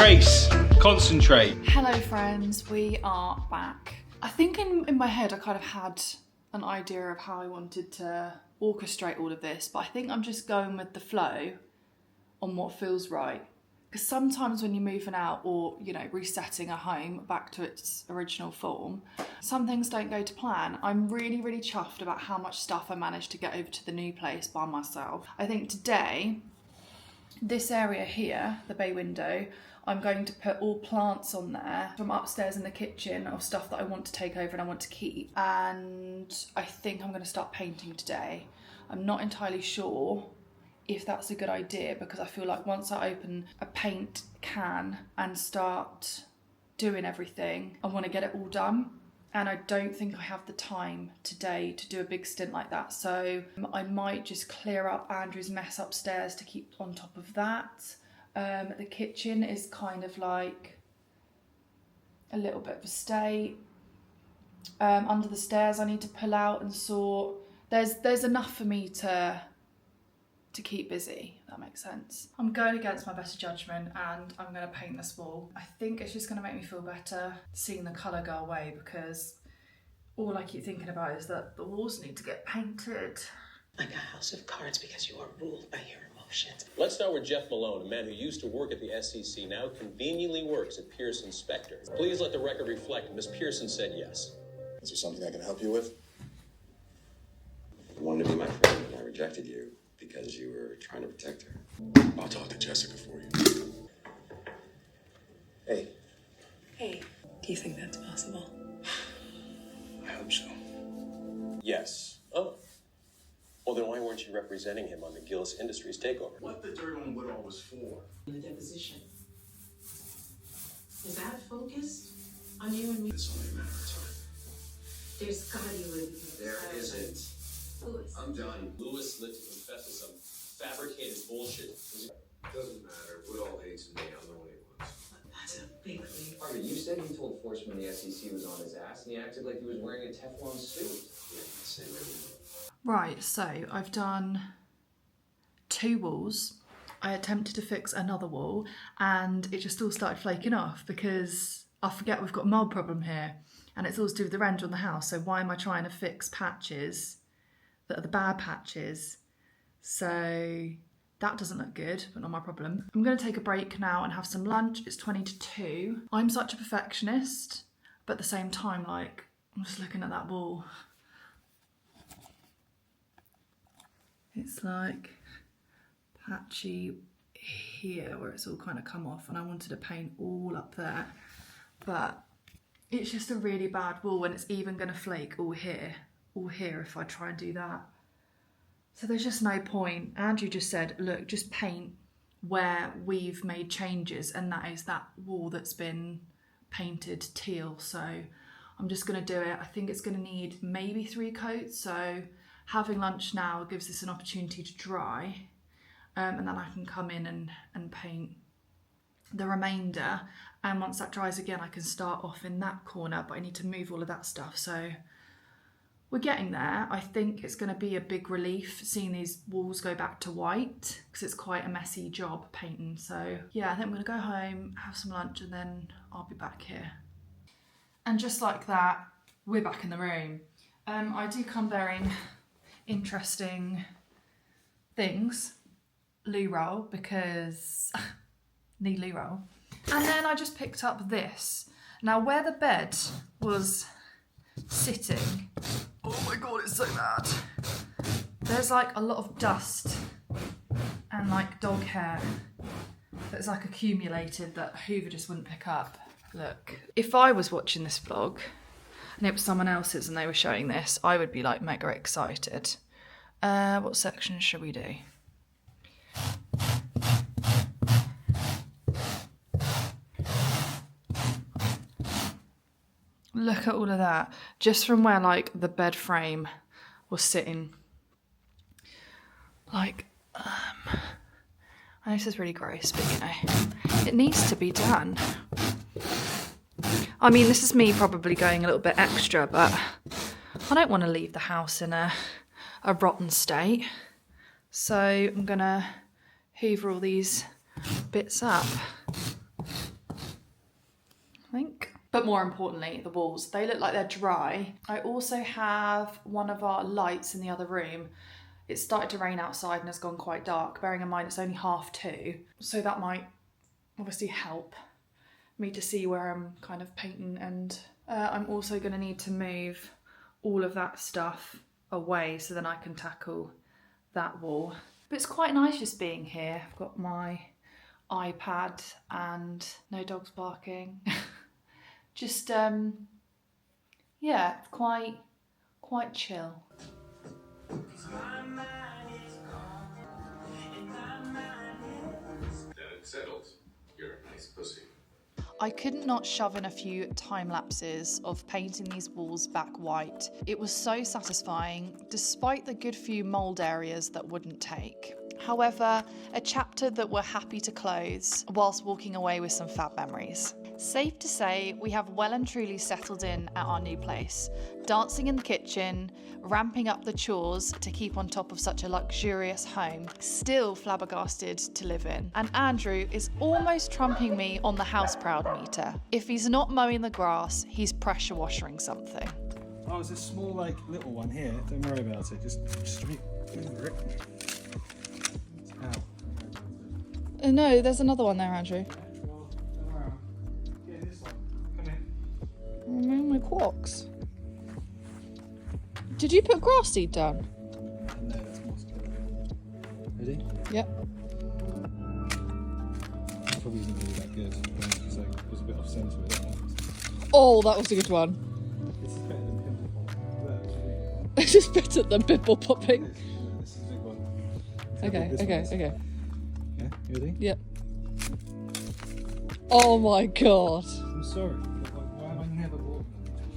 Grace, concentrate. Hello friends, we are back. I think in my head I kind of had an idea of how I wanted to orchestrate all of this, but I think I'm just going with the flow on what feels right. Because sometimes when you're moving out or, you know, resetting a home back to its original form, some things don't go to plan. I'm really, really chuffed about how much stuff I managed to get over to the new place by myself. I think today, this area here, the bay window, I'm going to put all plants on there from upstairs in the kitchen of stuff that I want to take over and I want to keep. And I think I'm going to start painting today. I'm not entirely sure if that's a good idea, because I feel like once I open a paint can and start doing everything, I want to get it all done. And I don't think I have the time today to do a big stint like that. So I might just clear up Andrew's mess upstairs to keep on top of that. The kitchen is kind of like a little bit of a state. Under the stairs I need to pull out and sort. There's enough for me to keep busy, if that makes sense. I'm going against my better judgment and I'm going to paint this wall. I think it's just going to make me feel better seeing the colour go away, because all I keep thinking about is that the walls need to get painted. Like a house of cards, because you are ruled by your emotions. Let's start with Jeff Malone, a man who used to work at the SEC, now conveniently works at Pearson Spector. Please let the record reflect Miss Pearson said yes. Is there something I can help you with? You wanted to be my friend, and I rejected you because you were trying to protect her. I'll talk to Jessica for you. Hey. Hey, do you think that's possible? I hope so. Yes. Oh. Well, then why weren't you representing him on the Gillis Industries takeover? What the dirt on Woodall was for? In the deposition. Is that focused on you and me? It's only a matter of time. There's gotta be a way we can There isn't. Louis. I'm done. Lewis lived to confess to some fabricated bullshit. Doesn't matter. Woodall hates me. I'm the one he wants. That's a big leap. Harvey, you said you told Forsman the SEC was on his ass, and he acted like he was wearing a Teflon suit. Yeah, same everything. Right, so I've done 2 walls. I attempted to fix another wall and it just all started flaking off because I forget we've got a mold problem here and it's all to do with the render on the house. So why am I trying to fix patches that are the bad patches? So that doesn't look good, but not my problem. I'm going to take a break now and have some lunch. It's 20 to 2. I'm such a perfectionist, but at the same time, like, I'm just looking at that wall. It's like patchy here where it's all kind of come off, and I wanted to paint all up there, but it's just a really bad wall and it's even going to flake all here if I try and do that. So there's just no point. Andrew just said, look, just paint where we've made changes, and that is that wall that's been painted teal. So I'm just going to do it. I think it's going to need maybe 3 coats. So having lunch now gives this an opportunity to dry, and then I can come in and paint the remainder. And once that dries again, I can start off in that corner, but I need to move all of that stuff. So we're getting there. I think it's going to be a big relief seeing these walls go back to white, because it's quite a messy job painting. So yeah, I think I'm going to go home, have some lunch, and then I'll be back here. And just like that, we're back in the room. I do come bearing interesting things. Loo roll, because need loo roll. And then I just picked up this. Now where the bed was sitting, oh my god, it's so bad. There's like a lot of dust and like dog hair that's like accumulated that Hoover just wouldn't pick up. Look, if I was watching this vlog and it was someone else's and they were showing this, I would be like mega excited. What section should we do? Look at all of that. Just from where like the bed frame was sitting. Like, I know this is really gross, but you know, it needs to be done. I mean, this is me probably going a little bit extra, but I don't want to leave the house in a rotten state. So I'm gonna hoover all these bits up. But more importantly, the walls, they look like they're dry. I also have one of our lights in the other room. It started to rain outside and has gone quite dark, bearing in mind it's only 2:30. So that might obviously help me to see where I'm kind of painting, and I'm also going to need to move all of that stuff away so then I can tackle that wall. But it's quite nice just being here. I've got my iPad and no dogs barking. Just yeah, quite chill. Then it's settled. You're a nice pussy. I couldn't not shove in a few time lapses of painting these walls back white. It was so satisfying, despite the good few mould areas that wouldn't take. However, a chapter that we're happy to close whilst walking away with some fab memories. Safe to say, we have well and truly settled in at our new place, dancing in the kitchen, ramping up the chores to keep on top of such a luxurious home, still flabbergasted to live in. And Andrew is almost trumping me on the house proud meter. If he's not mowing the grass, he's pressure washing something. Oh, it's a small, like, little one here. Don't worry about it. Just straight over it. Ow. No, there's another one there, Andrew. Yeah, this one. Come here. Oh, my quarks. Did you put grass seed down? No, that's more stuff. Ready? Yep. That probably isn't really that good. Because I was a bit off centre with that one. Oh, that was a good one. This is better than pimple pop. That was really good. It's just better than pimple popping. This is a big one. Okay. Yeah, you ready? Yep. Oh my god. I'm sorry. But why have I never bought them?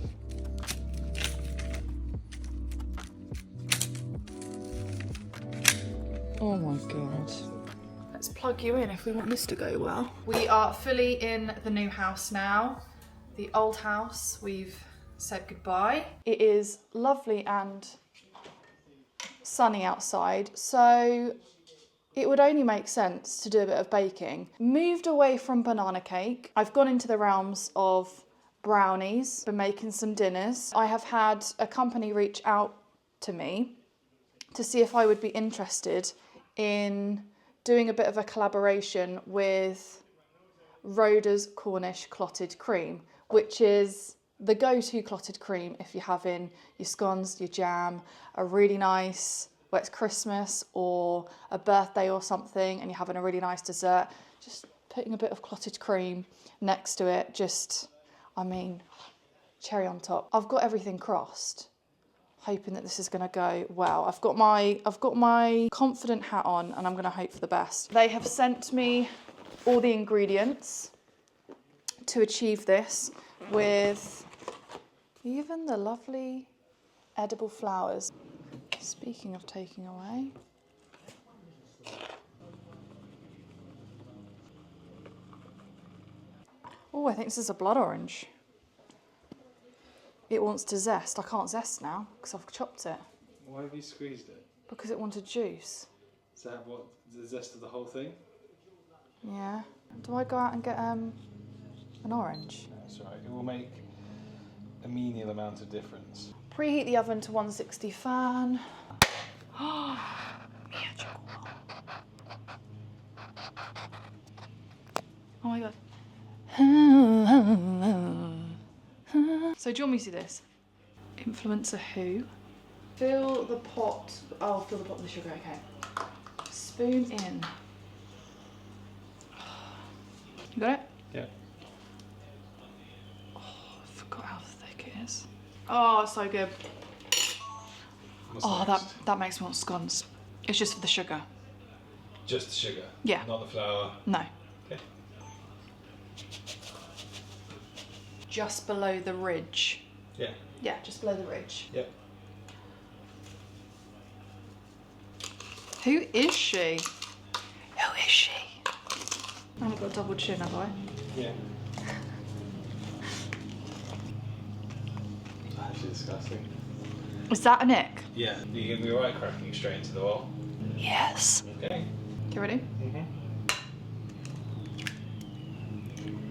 Oh my god. Let's plug you in if we want this to go well. We are fully in the new house now. The old house, we've said goodbye. It is lovely and sunny outside, so it would only make sense to do a bit of baking. Moved away from banana cake. I've gone into the realms of brownies, been making some dinners. I have had a company reach out to me to see if I would be interested in doing a bit of a collaboration with Rodda's Cornish clotted cream, which is the go-to clotted cream if you're having your scones, your jam, a really nice, well, it's Christmas or a birthday or something, and you're having a really nice dessert, just putting a bit of clotted cream next to it, just, I mean, cherry on top. I've got everything crossed, hoping that this is gonna go well. I've got my confident hat on, and I'm gonna hope for the best. They have sent me all the ingredients to achieve this, with even the lovely edible flowers. Speaking of taking away. Oh, I think this is a blood orange. It wants to zest. I can't zest now because I've chopped it. Why have you squeezed it? Because it wanted juice. Is that what the zest of the whole thing? Yeah. Do I go out and get an orange? That's right. It will make a menial amount of difference. Preheat the oven to 160 fan. Oh my god. So do you want me to do this? Influencer who? Fill the pot. Oh, fill the pot with the sugar, okay. Spoon in. You got it? Yeah. Oh, I forgot how thick it is. Oh, it's so good. What's next? that makes me want scones. It's just for the sugar. Just the sugar? Yeah. Not the flour? No. Okay. Just below the ridge. Yeah. Yeah, just below the ridge. Yep. Who is she? Who is she? I haven't got a double chin, have I? Yeah. It's actually disgusting. Is that an ick? Yeah. You're going to be alright cracking straight into the wall? Yes. Okay. You ready? Mm-hmm.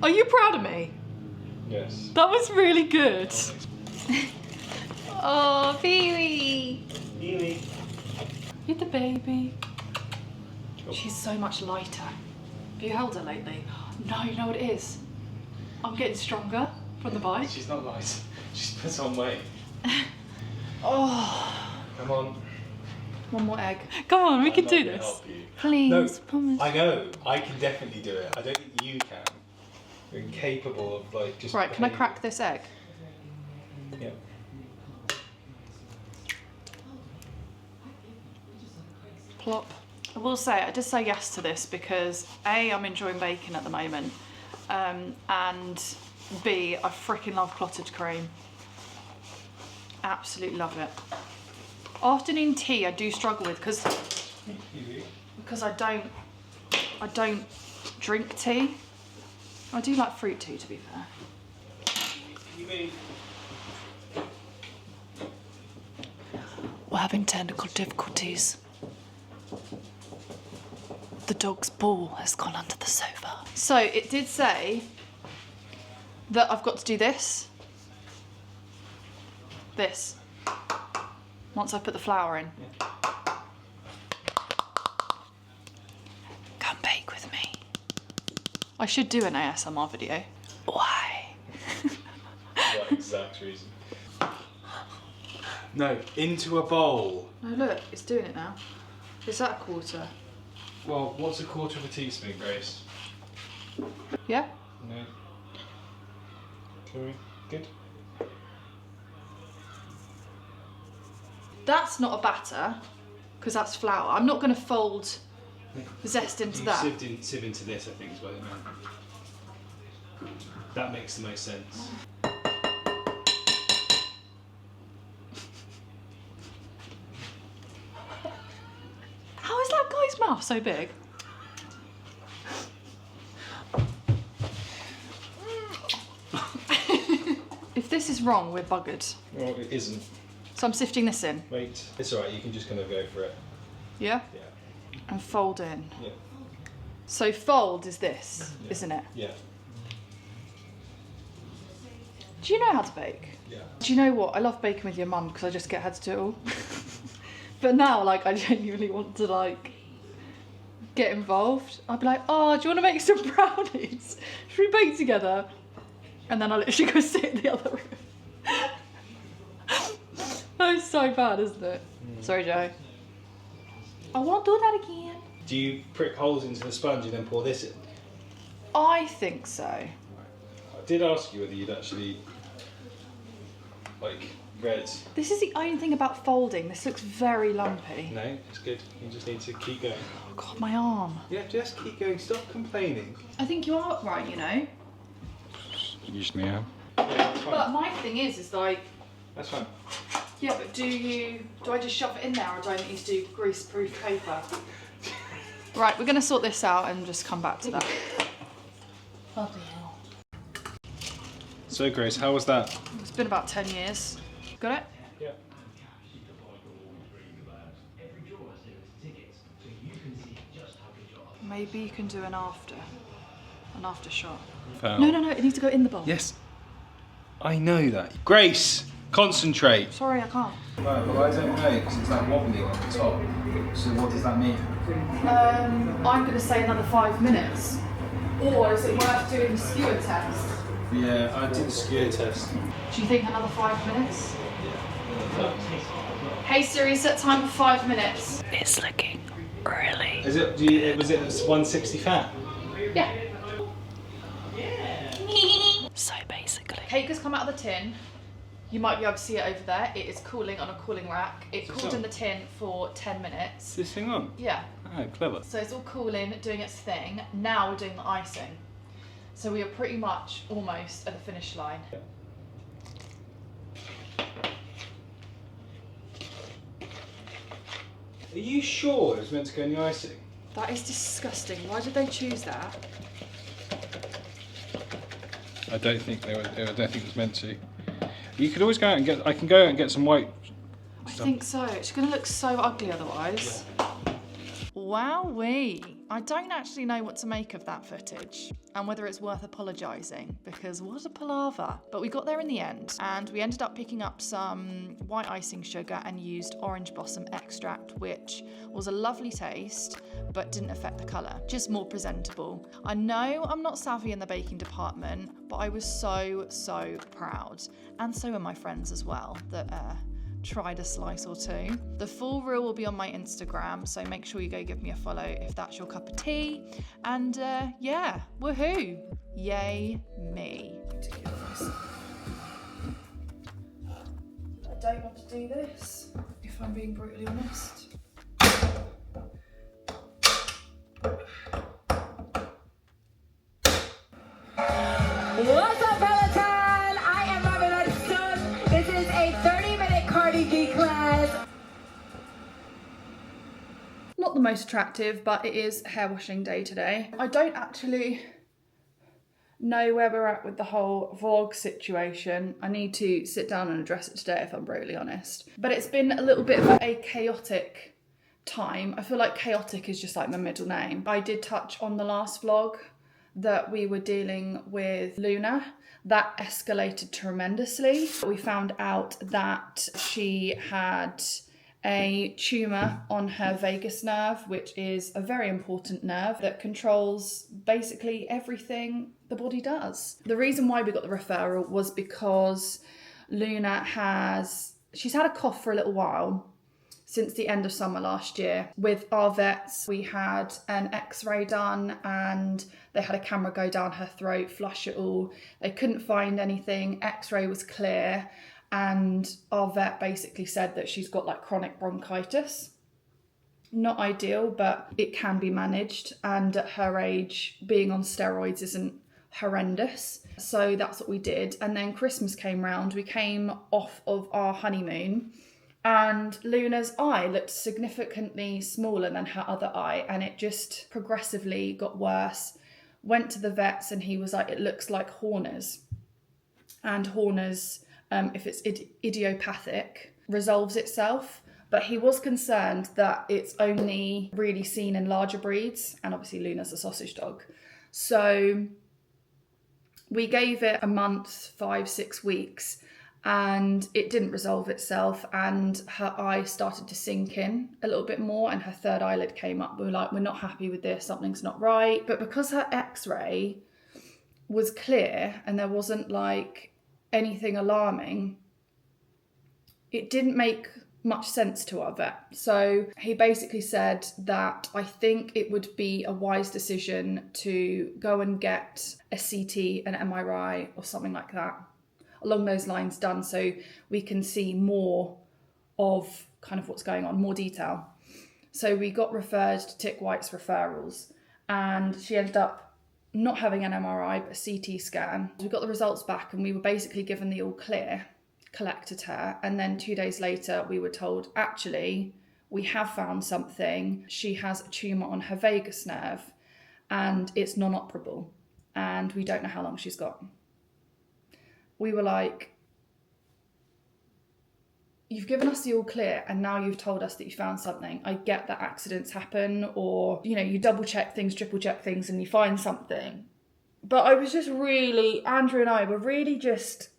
Are you proud of me? Yes. That was really good. Oh, Pee-wee. Pee-wee. You're the baby. She's so much lighter. Have you held her lately? No, you know what it is? I'm getting stronger from the bike. She's not light. She's put on weight. Oh. Come on. One more egg. Come on, we can do this. Help you. Please, promise. I know. I can definitely do it. I don't think you can. You're incapable of like just. Right, can I crack this egg? Yeah. Plop. I will say, I just say yes to this because A, I'm enjoying baking at the moment, and B, I freaking love clotted cream. Absolutely love it. Afternoon tea I do struggle with because I don't drink tea. I do like fruit tea, to be fair. We're having technical difficulties. The dog's ball has gone under the sofa. So it did say that I've got to do this. This. Once I put the flour in. Come bake with me. I should do an ASMR video. Why? What exact reason? No, into a bowl. No, look, it's doing it now. Is that a quarter? Well, what's a quarter of a teaspoon, Grace? Yeah? No. Okay, good. That's not a batter, because that's flour. I'm not going to fold zest into that. Sieve into this, I think, is what it meant. That makes the most sense. How is that guy's mouth so big? If this is wrong, we're buggered. Well, it isn't. So I'm sifting this in. Wait. It's alright, you can just kind of go for it. Yeah? Yeah. And fold in. Yeah. So fold is this, Yeah. isn't it? Yeah. Do you know how to bake? Yeah. Do you know what? I love baking with your mum because I just get her to do it all. But now, like, I genuinely want to, like, get involved. I'd be like, oh, do you want to make some brownies? Should we bake together? And then I literally go sit in the other room. That is so bad, isn't it? Sorry, Joe. I won't do that again. Do you prick holes into the sponge and then pour this in? I think so. I did ask you whether you'd actually, like, read. This is the only thing about folding. This looks very lumpy. No, it's good. You just need to keep going. Oh God, my arm. Yeah, just keep going. Stop complaining. I think you are right, you know. Usually am. But my thing is like, That's fine. yeah, but do I just shove it in there or do I need to do grease-proof paper? Right, we're going to sort this out and just come back to that. Bloody hell. So, Grace, how was that? It's been about 10 years. Got it? Yeah. Maybe you can do an after shot. Foul. No, it needs to go in the bowl. Yes. I know that. Grace, concentrate. Sorry, I can't. Right, well, I don't know because it's like wobbling on the top. So what does that mean? I'm going to say another 5 minutes. Or is it worth doing the skewer test? Yeah, I did the skewer test. Do you think another 5 minutes? Hey Siri, set time for 5 minutes. It's looking really. Is it? Was it 160 fat? Yeah. So basically, cake has come out of the tin. You might be able to see it over there. It is cooling on a cooling rack. It cooled in the tin for 10 minutes. Is this thing on? Yeah. Oh, clever. So it's all cooling, doing its thing. Now we're doing the icing. So we are pretty much almost at the finish line. Are you sure it was meant to go in the icing? That is disgusting. Why did they choose that? I don't think I don't think it was meant to. You could always go out and get. I can go out and get some white. I think so. It's going to look so ugly otherwise. Wowee. I don't actually know what to make of that footage and whether it's worth apologising, because what a palaver. But we got there in the end, and we ended up picking up some white icing sugar and used orange blossom extract, which was a lovely taste but didn't affect the colour, just more presentable. I know I'm not savvy in the baking department, but I was so proud, and so were my friends as well, that tried a slice or two. The full reel will be on my Instagram, so make sure you go give me a follow if that's your cup of tea. And yeah, woohoo! Yay me. Ridiculous. I don't want to do this, if I'm being brutally honest. What's up, Peloton? I am Robin Stone. This is a 30-minute Cardi B class. Not the most attractive, but it is hair washing day today. I don't actually know where we're at with the whole vlog situation. I need to sit down and address it today, if I'm brutally honest. But it's been a little bit of a chaotic time. I feel like chaotic is just like my middle name. I did touch on the last vlog that we were dealing with Luna. That escalated tremendously. We found out that she had a tumour on her vagus nerve, which is a very important nerve that controls basically everything the body does. The reason why we got the referral was because Luna she's had a cough for a little while, since the end of summer last year. With our vets, we had an x-ray done and they had a camera go down her throat, flush it all. They couldn't find anything, x-ray was clear, and our vet basically said that she's got like chronic bronchitis. Not ideal, but it can be managed, and at her age, being on steroids isn't horrendous. So that's what we did. And then Christmas came round, we came off of our honeymoon, and Luna's eye looked significantly smaller than her other eye, and it just progressively got worse. Went to the vets and he was like, it looks like Horner's. And Horner's, if it's idiopathic, resolves itself. But he was concerned that it's only really seen in larger breeds, and obviously Luna's a sausage dog. So we gave it a month, 5-6 weeks, and it didn't resolve itself, and her eye started to sink in a little bit more, and her third eyelid came up. We were like, we're not happy with this, something's not right. But because her x-ray was clear and there wasn't like anything alarming, it didn't make much sense to our vet. So he basically said that I think it would be a wise decision to go and get a CT, an MRI or something like that along those lines done, so we can see more of kind of what's going on, more detail. So we got referred to Tick White's referrals, and she ended up not having an MRI but a CT scan. We got the results back and we were basically given the all clear, collected her, and then 2 days later we were told, actually, we have found something. She has a tumour on her vagus nerve and it's non-operable, and we don't know how long she's got. We were like, you've given us the all clear and now you've told us that you found something. I get that accidents happen, or, you know, you double check things, triple check things and you find something. But I was just really, Andrew and I were really just,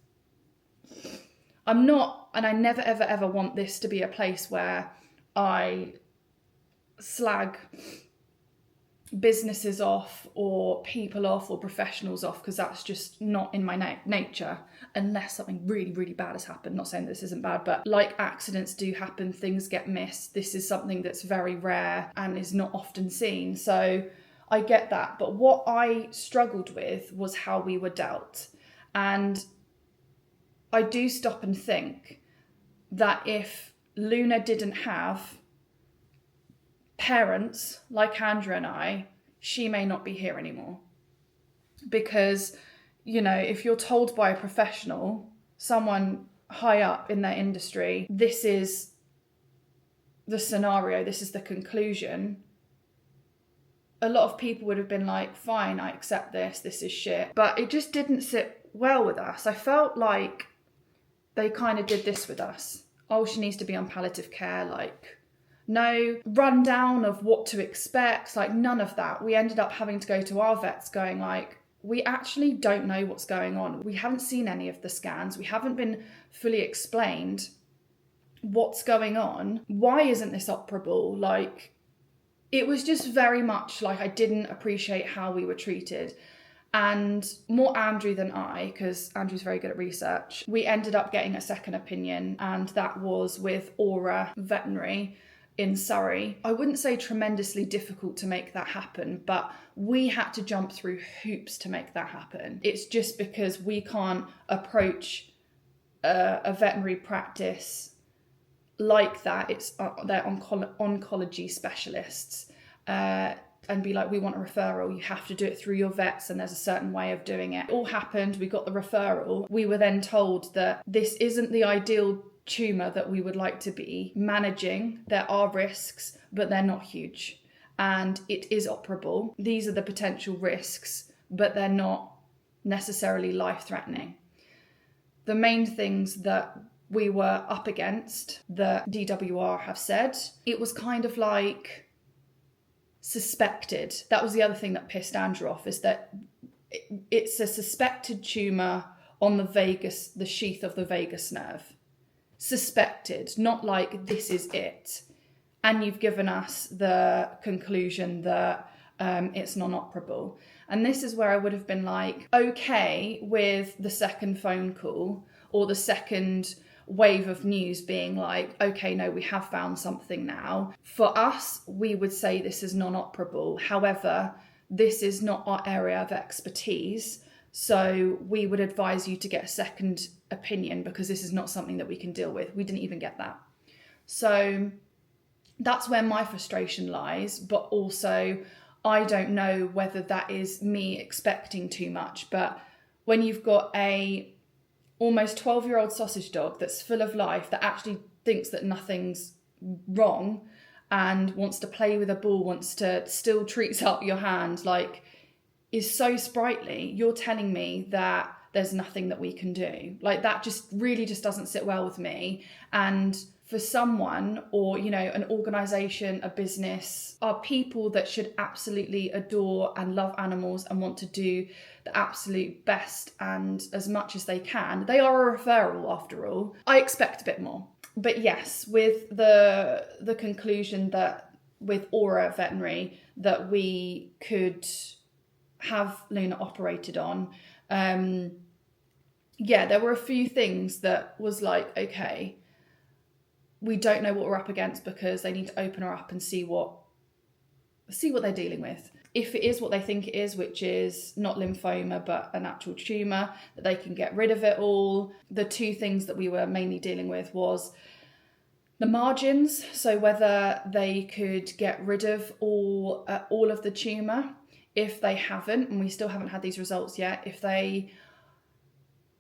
I'm not, and I never ever want this to be a place where I slag businesses off or people off or professionals off, because that's just not in my nature, unless something really bad has happened. Not saying this isn't bad, but like accidents do happen, things get missed. This is something that's very rare and is not often seen, so I get that. But what I struggled with was how we were dealt. And I do stop and think that if Luna didn't have parents like Andrew and I, she may not be here anymore. Because, you know, if you're told by a professional, someone high up in their industry, this is the scenario, this is the conclusion, a lot of people would have been like, fine, I accept this is shit. But it just didn't sit well with us. I felt like they kind of did this with us. Oh, she needs to be on palliative care, like, no rundown of what to expect, like none of that. We ended up having to go to our vets going like, we actually don't know what's going on. We haven't seen any of the scans. We haven't been fully explained what's going on. Why isn't this operable? Like, it was just very much like I didn't appreciate how we were treated. And more Andrew than I, because Andrew's very good at research, we ended up getting a second opinion, and that was with Aura Veterinary in Surrey. I wouldn't say tremendously difficult to make that happen, but we had to jump through hoops to make that happen. It's just because we can't approach a veterinary practice like that. It's they're oncology specialists, and be like, we want a referral, you have to do it through your vets and there's a certain way of doing it. It all happened, we got the referral. We were then told that this isn't the ideal tumour that we would like to be managing. There are risks, but they're not huge. And it is operable. These are the potential risks, but they're not necessarily life-threatening. The main things that we were up against, the DWR have said, it was kind of like suspected. That was the other thing that pissed Andrew off, is that it's a suspected tumour on the sheath of the vagus nerve. Suspected, not like this is it. And you've given us the conclusion that it's non-operable. And this is where I would have been like, okay with the second phone call or the second wave of news being like, okay, no, we have found something now. For us, we would say this is non-operable. However, this is not our area of expertise. So we would advise you to get a second opinion because this is not something that we can deal with. We didn't even get that. So that's where my frustration lies. But also, I don't know whether that is me expecting too much. But when you've got a almost 12-year-old sausage dog that's full of life, that actually thinks that nothing's wrong and wants to play with a ball, wants to steal treats out your hand, like, is so sprightly, you're telling me that there's nothing that we can do. Like, that just really just doesn't sit well with me. And for someone, or, you know, an organisation, a business, are people that should absolutely adore and love animals and want to do the absolute best and as much as they can. They are a referral after all. I expect a bit more. But yes, with the conclusion that with Aura Veterinary that we could have Luna operated on, yeah, there were a few things that was like, okay, we don't know what we're up against because they need to open her up and see what they're dealing with. If it is what they think it is, which is not lymphoma but an actual tumour, that they can get rid of it all. The two things that we were mainly dealing with was the margins, so whether they could get rid of all of the tumour. If they haven't, and we still haven't had these results yet, if they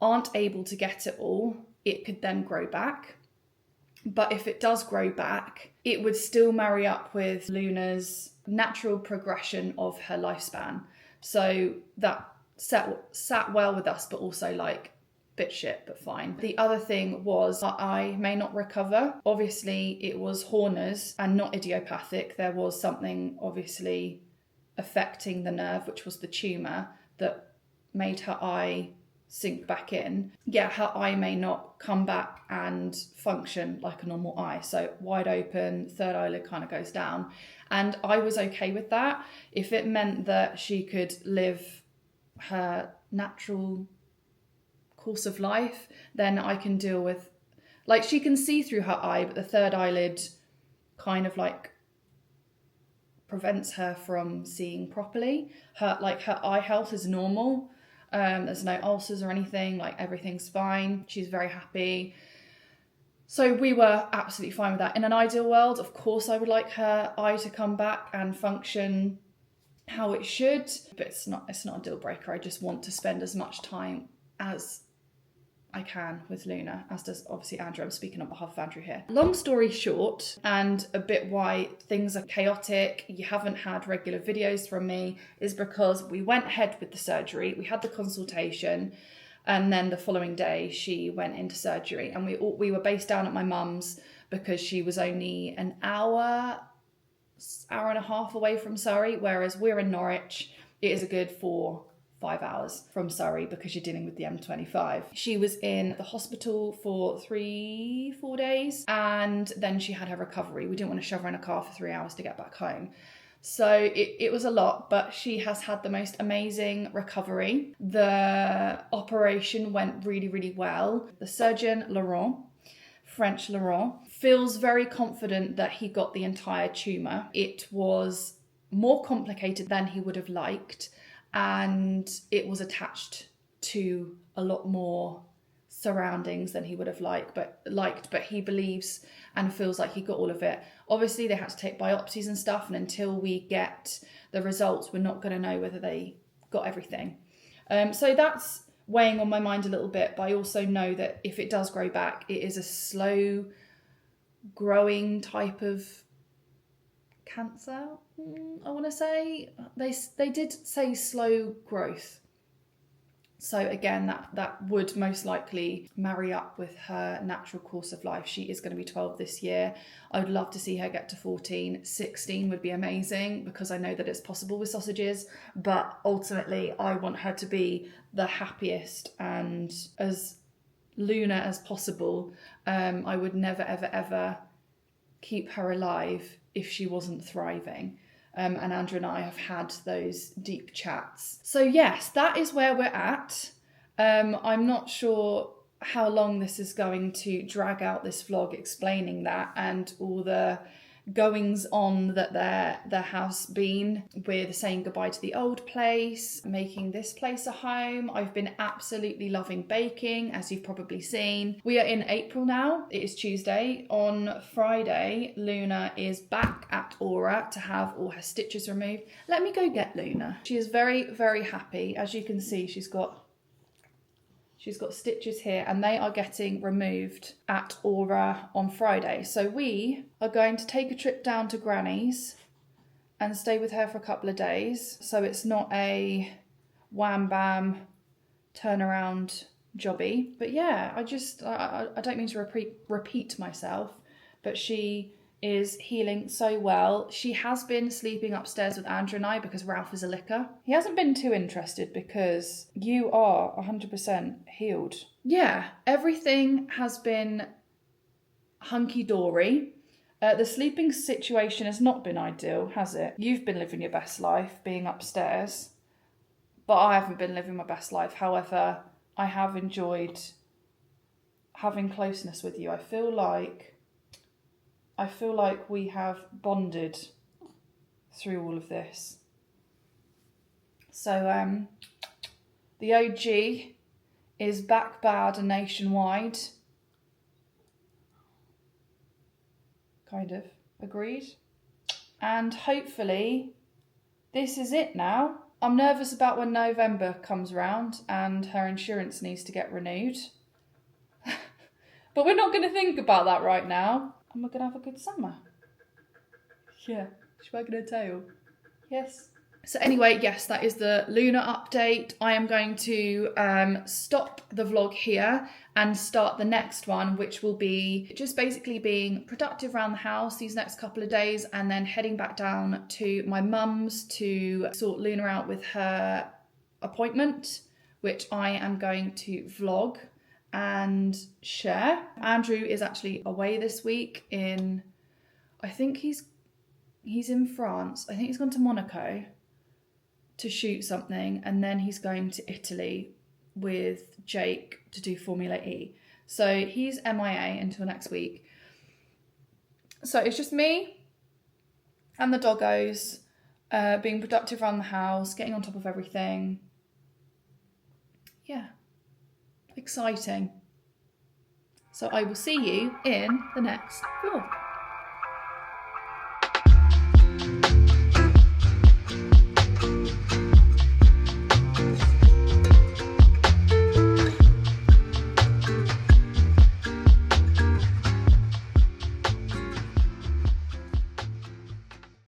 aren't able to get it all, it could then grow back. But if it does grow back, it would still marry up with Luna's natural progression of her lifespan. So that sat well with us, but also like, bit shit, but fine. The other thing was our eye may not recover. Obviously, it was Horner's and not idiopathic. There was something obviously affecting the nerve, which was the tumour that made her eye sink back in. Yeah, her eye may not come back and function like a normal eye. So wide open, third eyelid kind of goes down. And I was okay with that. If it meant that she could live her natural course of life, then I can deal with, like, she can see through her eye, but the third eyelid kind of like prevents her from seeing properly. Her eye health is normal. There's no ulcers or anything, like everything's fine. She's very happy. So we were absolutely fine with that. In an ideal world, of course, I would like her eye to come back and function how it should, but it's not a deal breaker. I just want to spend as much time as I can with Luna, as does obviously Andrew. I'm speaking on behalf of Andrew here. Long story short, and a bit why things are chaotic, you haven't had regular videos from me, is because we went ahead with the surgery, we had the consultation, and then the following day she went into surgery, and we were based down at my mum's because she was only an hour and a half away from Surrey, whereas we're in Norwich. It is a good 4-5 hours from Surrey because you're dealing with the M25. She was in the hospital for 3-4 days, and then she had her recovery. We didn't want to shove her in a car for 3 hours to get back home. So it was a lot, but she has had the most amazing recovery. The operation went really, really well. The surgeon, French Laurent, feels very confident that he got the entire tumour. It was more complicated than he would have liked, and it was attached to a lot more surroundings than he would have liked, but he believes and feels like he got all of it. Obviously, they had to take biopsies and stuff, and until we get the results, we're not going to know whether they got everything. So that's weighing on my mind a little bit, but I also know that if it does grow back, it is a slow growing type of cancer, I want to say. They did say slow growth. So again, that would most likely marry up with her natural course of life. She is going to be 12 this year. I would love to see her get to 14. 16 would be amazing because I know that it's possible with sausages, but ultimately I want her to be the happiest and as Luna as possible. I would never, ever, ever keep her alive if she wasn't thriving. And Andrew and I have had those deep chats. So yes, that is where we're at. I'm not sure how long this is going to drag out, this vlog explaining that and all the goings on that there has been with saying goodbye to the old place, making this place a home. I've been absolutely loving baking, as you've probably seen. We are in April now. It is Tuesday. On Friday, Luna is back at Aura to have all her stitches removed. Let me go get Luna. She is very, very happy. As you can see, she's got stitches here and they are getting removed at Aura on Friday. So we are going to take a trip down to Granny's and stay with her for a couple of days. So it's not a wham bam turnaround jobby. But yeah, I don't mean to repeat myself, but she is healing so well. She has been sleeping upstairs with Andrew and I because Ralph is a licker. He hasn't been too interested because you are 100% healed. Yeah, everything has been hunky-dory. The sleeping situation has not been ideal, has it? You've been living your best life being upstairs, but I haven't been living my best life. However, I have enjoyed having closeness with you. I feel like we have bonded through all of this. So the OG is back bad and nationwide. Kind of. Agreed. And hopefully this is it now. I'm nervous about when November comes round and her insurance needs to get renewed. But we're not going to think about that right now. And we're going to have a good summer. Yeah, she's wagging her tail. Yes. So anyway, yes, that is the Luna update. I am going to stop the vlog here and start the next one, which will be just basically being productive around the house these next couple of days and then heading back down to my mum's to sort Luna out with her appointment, which I am going to vlog and share. Andrew is actually away this week I think he's in France. I think he's gone to Monaco to shoot something, and then he's going to Italy with Jake to do Formula E. So he's MIA until next week. So it's just me and the doggos being productive around the house, getting on top of everything. Yeah. Exciting. So I will see you in the next vlog.